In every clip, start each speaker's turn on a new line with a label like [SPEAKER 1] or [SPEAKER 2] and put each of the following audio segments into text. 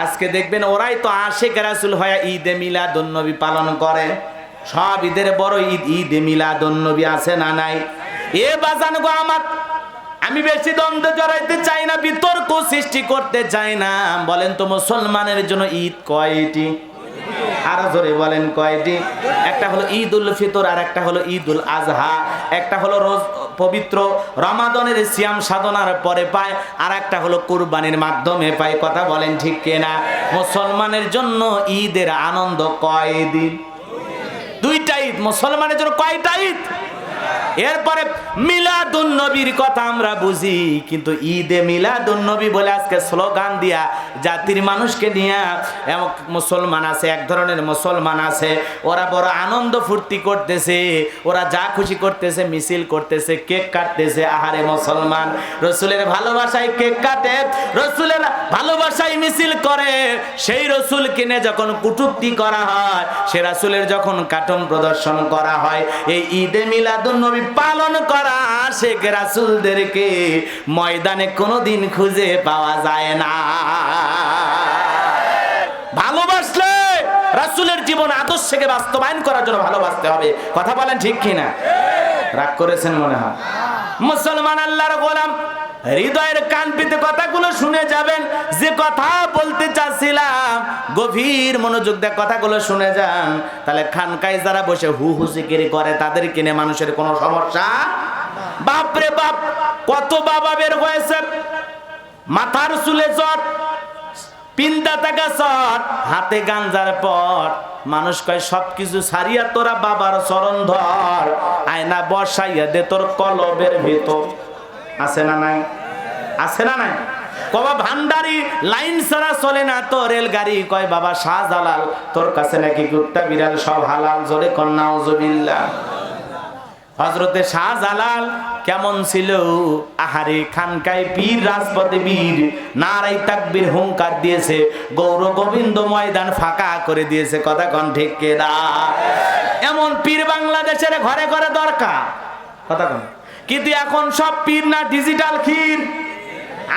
[SPEAKER 1] আজকে দেখবেন ওরাই তো আশিক রাসূল হয়ে ঈদে মিলাদুন নবী পালন করে। সব ঈদের বড় ঈদ ঈদে মিলাদুন নবী আছে না নাই? এ বাজান গো আমার, আমি বেশি দ্বন্দ্ব জড়াইতে চাই না, বিতর্ক সৃষ্টি করতে চাই না। বলেন তো মুসলমানের জন্য ঈদ কয়টি? আরো জোরে বলেন কয়টি? একটা হলো ঈদ উল ফিতর, আর একটা হলো ঈদ উল আজহা। একটা হলো রোজ পবিত্র রমাদানের সিয়াম সাধনার পরে পায়, আর একটা হলো কুরবানির মাধ্যমে পায়। কথা বলেন ঠিক কিনা? মুসলমানের জন্য ঈদের আনন্দ কয় দিন? দুইটা ঈদ। মুসলমানের জন্য কয়টা ঈদ? এরপরে মিলাদুন নবীর কথা আমরা বুঝি, কিন্তু ঈদে মিলাদুন নবী বলে আজকে স্লোগান দিয়া জাতির মানুষকে নিয়ে মুসলমান আছে, এক ধরনের মুসলমান আছে, ওরা বড় আনন্দ ফুর্তি করতেছে, ওরা যা খুশি করতেছে, মিছিল করতেছে, কেক কাটতেছে। আহারে মুসলমান, রসুলের ভালোবাসায় কেক কাটে, রসুলের ভালোবাসায় মিছিল করে। সেই রসুল কিনে যখন কটূক্তি করা হয়, সে রাসূলের যখন কার্টুন প্রদর্শন করা হয়, এই ঈদে মিলাদুন নবী পালন করা আশিক রাসূলদেরকে ময়দানে কোনোদিন খুঁজে পাওয়া যায় না। ভালোবাসলে রাসূলের জীবন আদর্শকে বাস্তবায়ন করার জন্য ভালোবাসতে হবে। কথা বলেন ঠিক কিনা? রাগ করেছেন মনে হয়? মুসলমান আল্লাহর গোলাম, হৃদয়ের কান পেতে কথাগুলো শুনে যাবেন। যে কথা বলতে চাচ্ছিলাম, গভীর মনোযোগ দিয়ে কথাগুলো শুনে যান, তাহলে খানকায় যারা বসে হু হু জিকিরি করে তাদের কিনে মানুষের কোনো সমস্যা। বাপরে বাপ, কত বাবা বের হয়েছে, মাথার চুলে চট, পিন্দা টাকা চট, হাতে গাঞ্জার পট। মানুষ কয় সবকিছু ছাড়িয়া তোরা বাবার চরণ ধর, আয়না বসাইয়া দে তোর কলবের ভিতর। আছে না নাই? আছে না নাই? কবা ভান্ডারি লাইন ছাড়া চলে না তো রেলগাড়ি। কয় বাবা শাহজালাল, তোর কাছে নাকি কুত্তা বিড়াল সব হালাল। জোরে কর নাউজুবিল্লাহ। হযরতে শাহজালাল কেমন ছিল? আহারে, খানকায় পীর, রাজপথে বীর, নারাই তাকবীর হুঙ্কার দিয়েছে, গৌর গোবিন্দ ময়দান ফাঁকা করে দিয়েছে। কথা কোন ঠিক কিনা? এমন পীর বাংলাদেশের ঘরে ঘরে দরকার। কথা কোন? কিন্তু এখন সব পীর না ডিজিটাল ক্ষীর।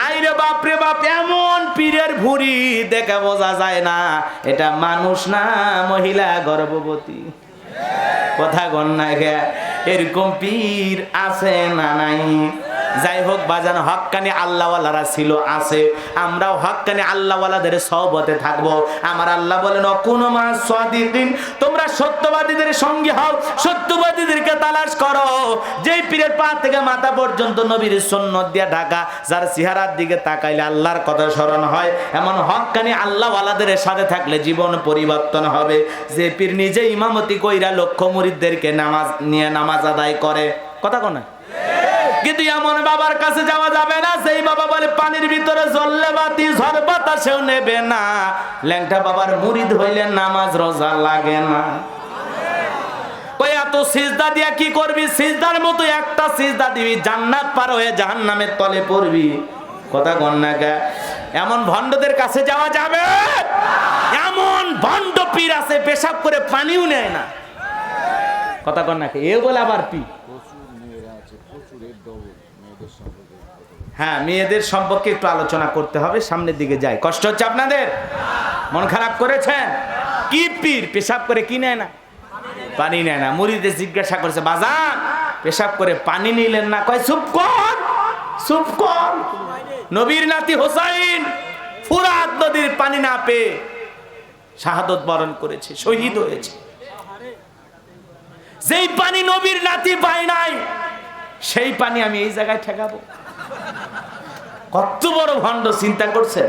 [SPEAKER 1] আইরে বাপরে বাপ, এমন পীরের ভুঁড়ি দেখে বোঝা যায় না এটা মানুষ না মহিলা গর্ভবতী। কথা গণ না গে, এরকম পীর আছে না নাই? যাই হোক বাজান, হক্কানি আল্লাহওয়ালারা ছিল, আছে। আমরাও হক্কানি আল্লাহওয়ালাদের সহবতে থাকবো। আমার আল্লাহ বলেন অকুনু মা'আস সাদিকিন, তোমরা সত্যবাদীদের সঙ্গে হও, সত্যবাদীদেরকে তালাশ করো। যেই পীরের পা থেকে মাথা পর্যন্ত নবীর সুন্নাত দিয়ে ঢাকা, যার চেহারার দিকে তাকাইলে আল্লাহর কথা স্মরণ হয়, এমন হক্কানি আল্লাহওয়ালাদের সাথে থাকলে জীবন পরিবর্তন হবে। যে পীর নিজে ইমামতি কইরা লক্ষ মুরিদদেরকে নামাজ আদায় করে। কথা কোন? কিন্তু এমন বাবার কাছে যাওয়া যাবে না, সেই বাবা বলে পানির ভিতরে জ্বললে বাতি ঝড় বাতাসেও নেবে না। ল্যাংটা বাবার মুরিদ হইলে নামাজ রোজা লাগে না। কই এত সিজদা দিয়া কি করবি? সিজদার মতো একটা সিজদা দিবি, জান্নাত পার হয়ে জাহান্নামের তলে পড়বি। কথা কন না গা? এমন ভণ্ডদের কাছে যাওয়া যাবে? এমন ভণ্ড পীর আছে পেশাব করে পানিও নেয় না। কথা কন না? এ বলে আবার পীর। হ্যাঁ, মেয়েদের সম্পর্কে একটু আলোচনা করতে হবে, সামনের দিকে যাই। কষ্ট হচ্ছে আপনাদের? মন খারাপ করেছেন? কি পীর পেশাব করে কি নেয় না? পানি নেয় না। মুরিদে জিজ্ঞাসা করছে, বাজান পেশাব করে পানি নিলেন না? কয় চুপ কর, চুপ কর। নবীর নাতি হোসাইন ফুরাত নদীর পানি না পেয়ে শাহাদত বরণ করেছে, শহীদ হয়েছে। যেই পানি নবীর নাতি পায় নাই, সেই পানি আমি এই জায়গায় ঠেকাবো? কত বড় ভণ্ড, চিন্তা করছেন?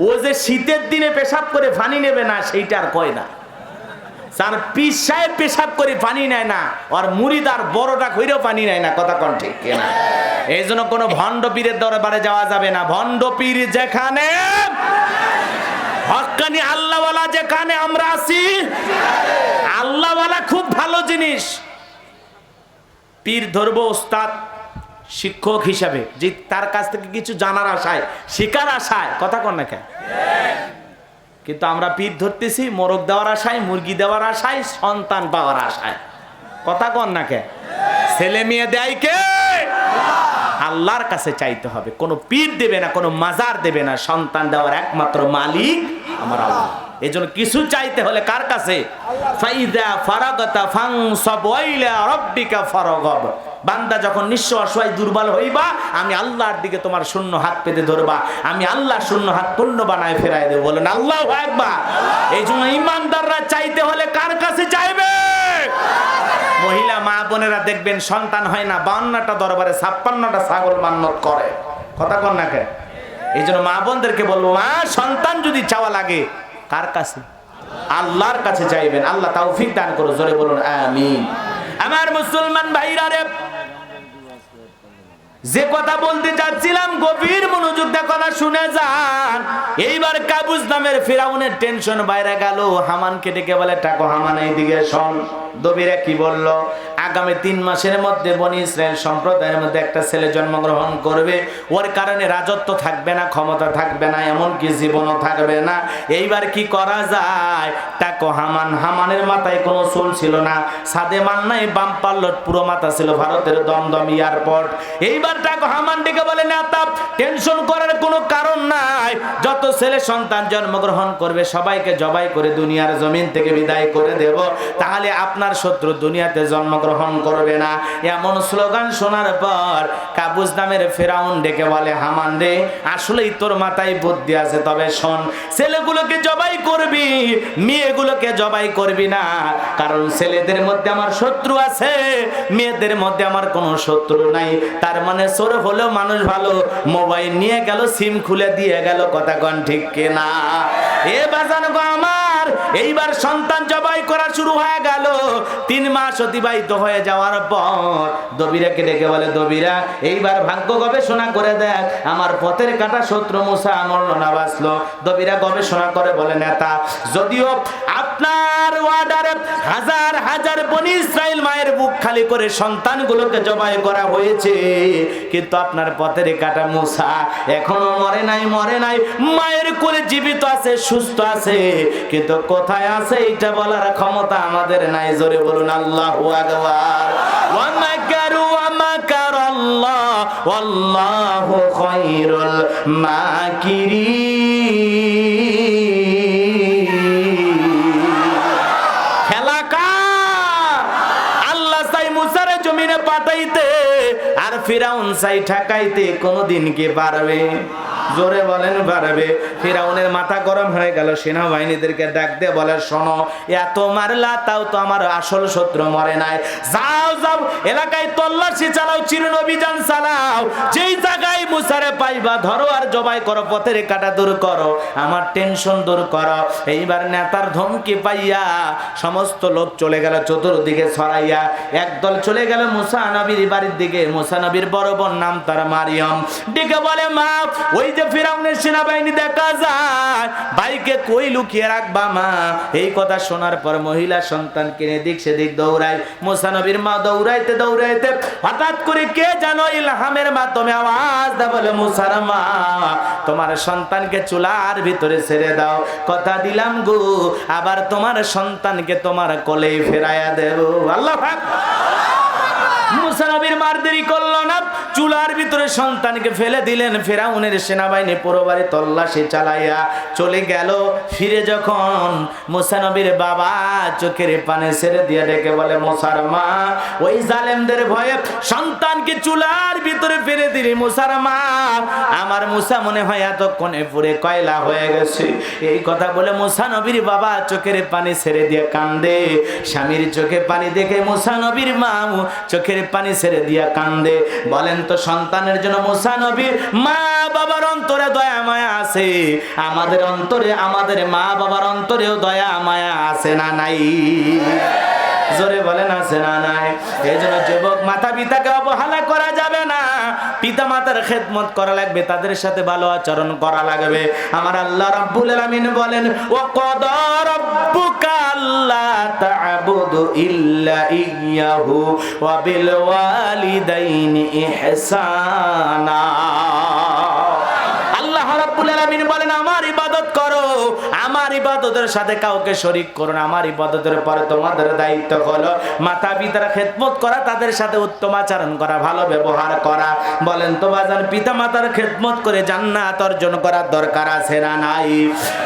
[SPEAKER 1] ও যে শীতের দিনে পেশাব করে পানি নেবে না, সেইটা আর কয় না। তার পীর সাহেব পেশাব করে পানি নেয় না, আর মুরিদ আর বড়টা কইরেও পানি নেয় না। কথা কোন ঠিক কিনা? এই জন্য কোনো ভণ্ড পীরের দরবারে যাওয়া যাবে না। ভণ্ড পীর যেখানে, হক্কানি আল্লাহওয়ালা যেখানে আমরা আছি, আল্লাহওয়ালা খুব ভালো জিনিস। পীর ধরবো ওস্তাদ, শিক্ষক হিসাবে, যে তার কাছ থেকে কিছু জানার আশায়, শিকার আশায়। কথা কন না কেন? কিন্তু আমরা পীর ধরতেছি মোরগ দেওয়ার আশায়, মুরগি দেওয়ার আশায়, সন্তান পাওয়ার আশায়। কথা কন না কেন? ছেলে মেয়ে দেয় কে? আল্লাহর কাছে চাইতে হবে। কোনো পীর দেবে না, কোনো মাজার দেবে না, সন্তান দেওয়ার একমাত্র মালিক আমার আল্লাহ। এই জন্য কিছু চাইতে হলে কার কাছে? ফাইদা ফারাগতা ফানসাব ইলা রাব্বিকা ফারগাব। বান্দা যখন নিঃস্ব অসহায় দুর্বল হইবা, আমি আল্লাহর দিকে তোমার শূন্য হাত পেতে ধরবা, আমি আল্লাহ শূন্য হাত পূর্ণ বানায় ফেরাই দেব। বলেন আল্লাহু আকবার। এই জন্য ইমানদাররা চাইতে হলে কার কাছে চাইবে? মহিলা মা বোনেরা দেখবেন সন্তান হয় না, 52টা দরবারে 56টা ছাগল মান্নত করে। কথা কন না কে? এই জন্য মা বোনদেরকে বলবো, মা সন্তান যদি চাওয়া লাগে কার কাছে? আল্লাহর কাছে চাইবেন। আল্লাহ তৌফিক দান করো, জোরে বলুন আমিন। আমার মুসলমান ভাইরা রে, যে কথা বলতে যাচ্ছিলাম গভীর মনোযোগ দিয়ে কথা শুনে যান। এইবার কাবুস নামের ফিরাউনের টেনশন বাইরে গেল। হামানকে ডেকে বলে, টাকো হামান এইদিকে শোন। দবিরা কি বলল? আগামী 3 মাসের মধ্যে বনি ইসরায়েল সম্প্রদায়ের মধ্যে একটা ছেলে জন্মগ্রহণ করবে, ওর কারণে রাজত্ব থাকবে না, ক্ষমতা থাকবে না, এমনকি জীবনও থাকবে না। এইবার কি করা যায়? টাকো হামান। হামানের মাথায় কোনো চুল ছিল না, সাদে মান নাই, বাম পাল্লট, পুরো মাথা ছিল ভারতের দমদম এয়ারপোর্ট। এইবার টাকো হামান ডেকে বলে, না তা টেনশন করার কোনো কারণ নাই, যত ছেলে সন্তান জন্মগ্রহণ করবে সবাইকে জবাই করে দুনিয়ার জমিন থেকে বিদায় করে দেব, তাহলে আপনার শত্রু দুনিয়াতে জন্মগ্রহণ করবে না। এমন স্লোগান শোনার পর কাবুস নামের ফেরাউন ডেকে বলে, হামান রে, আসলেই তোর মাথায় বুদ্ধি আছে, তবে শোন, ছেলেগুলোকে জবাই করবি, মেয়েগুলোকে জবাই করবি না, কারণ ছেলেদের মধ্যে আমার শত্রু আছে, মেয়েদের মধ্যে আমার কোনো শত্রু নাই। তার মানে চোর হলো মানুষ ভালো, মোবাইল নিয়ে গেল, সিম খুলে দিয়ে গেল। কথা কন ঠিক কিনা? এ বাজান গো আমার, এইবার সন্তান জবাই করা শুরু হয়ে গেল। 3 মাস অতিবাহিত হয়ে যাওয়ার পর দবিরাকে ডেকে বলে, দবিরা, এইবার ভাগ্য গবেষণা করে দেখ, আমার পথের কাটা শত্রু মুসা মরল না বাঁচলো। দবিরা গবেষণা করে বলে, নেতা, যদিও আপনার ওয়ার্ডারে হাজার হাজার বনি ইসরাইল মায়ের বুক খালি করে সন্তানগুলোকে জবাই করা হয়েছে, কিন্তু আপনার পথের কাটা মুসা এখনো মরে নাই, মরে নাই, মায়ের কোলে জীবিত আছে, সুস্থ আছে, কিন্তু কোথায় আছে এটা বলার ক্ষমতা আমাদের নাই। জোরে বলুন আল্লাহু আকবার। ওয়া মাকারু ওয়া মাকারাল্লাহ ওয়াল্লাহু খায়রুল মাকিরিন। খেলা কার? আল্লাহ চাই মুসারে জমিনে পাঠাইতে, আর ফিরাউন চাই ঠেকাইতে। কোনদিন কি পারবে? জোরে বলেন পারবে? ফিরাউনের মাথা গরম হয়ে গেল, সেনাবাহিনীদেরকে ডাক দিয়ে বলে, শোনো, এত মারলা তাও তো আমার আসল শত্রু মরে নাই, যাও যাও এলাকায় তল্লাশি চালাও, চিরন অভিযান চালাও, যেই জায়গায় মুসারে পাইবা ধরো আর জবাই করো, পথের কাটা দূর করো, আমার টেনশন দূর করো। এইবার নেতার ধমকি পাইয়া সমস্ত লোক চলে গেল চতুর্দিকে ছড়াইয়া। একদল চলে গেল মুসা নবীর বাড়ির দিকে। মুসা নবীর বড় বোন নাম তার মারিয়াম, ডেকে বলে, মা, ওই যে ফিরাউনের সেনাবাহিনী দেখা যায়, ভাইকে কই লুকিয়ে রাখবা মা? এই কথা শোনার পর মহিলা সন্তান কিনে দিক সেদিক দৌড়ায়। মুসা নবীর মা দৌড়াইতে দৌড়াইতে হঠাৎ করে কে জানো ইলহামের মাধ্যমে আওয়াজ দেয়, বলে, মুসার মা, তোমার সন্তানকে চুলার ভিতরে ছেড়ে দাও, কথা দিলাম গো, আবার তোমার সন্তানকে তোমার কোলেই ফেরাইয়া দেব। আল্লাহ পাক। মুসা নবীর মার দেরি করল না, চুলার ভিতরে সন্তানকে ফেলে দিলেন। ফিরাউনের সেনাবাহিনী পুরো বাড়ি তল্লাশি চালাইয়া চলে গেল। ফিরে যখন মুসা নবীর বাবা চোখের পানে ছেড়ে দিয়ে ডেকে বলে, মুসার মা, ওই জালেমদের ভয়ে সন্তানকে চুলার ভিতরে ফেলে দিলি মুসার মা, আমার মুসা মনে হয় এতক্ষণে পুরে কয়লা হয়ে গেছে। এই কথা বলে মুসা নবীর বাবা চোখের পানি ছেড়ে দিয়ে কান্দে। স্বামীর চোখে পানি দেখে মুসা নবীর মা চোখের পানি ছেড়ে দিয়া কান্দে। বলেন তো, সন্তানের জন্য মুসা নবীর মা বাবার অন্তরে দয়া মায়া আছে? আমাদের অন্তরে, আমাদের মা বাবার অন্তরেও দয়া মায়া আছে না নাই? জোরে বলেন আছে না নাই? এই জন্য যুবক, মাতা পিতাকে অবহেলা করা যাবে না, পিতা মাতার খেদমত করা লাগবে, তাদের সাথে ভালো আচরণ করা লাগবে। আমার আল্লাহ রাব্বুল আলামিন বলেন, ওয়া ক্বাদা রাব্বুকা আল্লা তা'বুদু ইল্লা ইয়্যাহু ওয়া বিল ওয়ালিদাইনি ইহসানা। আল্লাহ রাব্বুল আলামিন বলেন, আমার ইবাদত করো, আমার আমার ইবাদতের সাথে কাউকে শরীক করো না। আমার ইবাদতের পরে তোমাদের দায়িত্ব হলো মাতা পিতার খেদমত করা, তাদের সাথে উত্তম আচরণ করা, ভালো ব্যবহার করা। বলেন তো বাজান, পিতা মাতার খেদমত করে জান্নাত অর্জন করার দরকার আছে না নাই?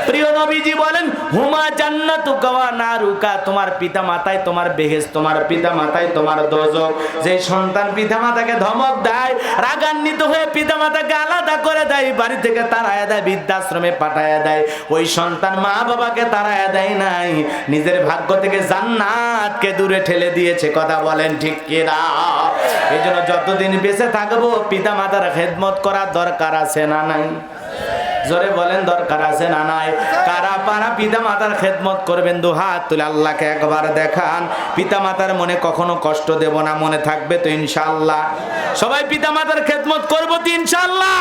[SPEAKER 1] প্রিয় নবীজি বলেন হুমা জান্নাতুকা ওয়া নারুকা, তোমার পিতা মাতাই তোমার বেহেশত, তোমার পিতা মাতাই তোমার দোজখ। যে সন্তান পিতা মাতাকে ধমক দেয়, রাগান্বিত হয়ে পিতা মাতাকে আলাদা করে দেয়, বাড়ি থেকে তাড়ায় দেয়, বৃদ্ধাশ্রমে পাঠায় দেয়, ওই সন্তান মা বাবাকে তাড়ায় দেয় নাই, নিজের ভাগ্য থেকে জান্নাতকে দূরে ঠেলে দিয়েছে। কথা বলেন ঠিক কিনা? এই জন্য যতদিন বেঁচে থাকবো পিতা মাতার খেদমত করার দরকার আছে না নাই? জোরে বলেন দরকার আছে না নাই? কারা পারা পিতা মাতার খেদমত করবেন? দু হাত তুলে আল্লাহকে একবার দেখান। পিতা মাতার মনে কখনো কষ্ট দেব না, মনে থাকবে তো ইনশাআল্লাহ? সবাই পিতা মাতার খেদমত করবো তো ইনশাআল্লাহ?